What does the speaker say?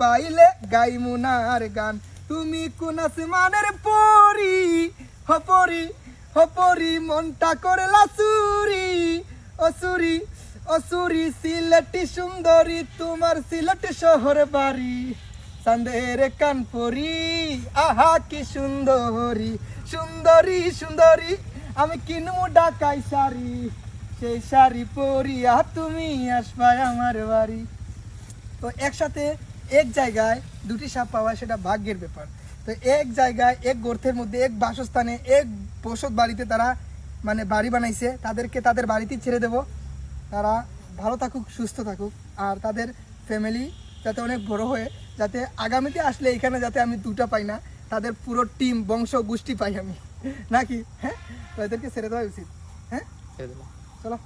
পাইলে গাই মুনার গান। তুমি কোন আসমানের পরি, হপরি হপরি মনটা করলা চুরি, অসুরি অসুরি সিলেটি সুন্দরী, তোমার সিলেট শহর বাড়ি, চাঁদের কান পরি, আহা কি সুন্দরী, সুন্দরী সুন্দরী আমি কিনবো ঢাকাই শাড়ি, সেই শাড়ি পরিয়া তুমি আসবা আমার বাড়ি। তো একসাথে এক জায়গায় দুটি সাপ পাওয়া সেটা ভাগ্যের ব্যাপার। তো এক জায়গায় এক গর্তের মধ্যে এক বাসস্থানে এক বসত বাড়িতে তারা মানে বাড়ি বানাইছে, তাদেরকে তাদের বাড়িতেই ছেড়ে দেব, তারা ভালো থাকুক সুস্থ থাকুক আর তাদের ফ্যামিলি যাতে অনেক বড় হয়ে যাতে আগামীতে আসলে এখানে যাতে আমি দুটা পাই না, তাদের পুরো টিম বংশ গোষ্ঠী পাই আমি নাকি। হ্যাঁ, তো এদেরকে ছেড়ে দেওয়া উচিত। হ্যাঁ, চলো।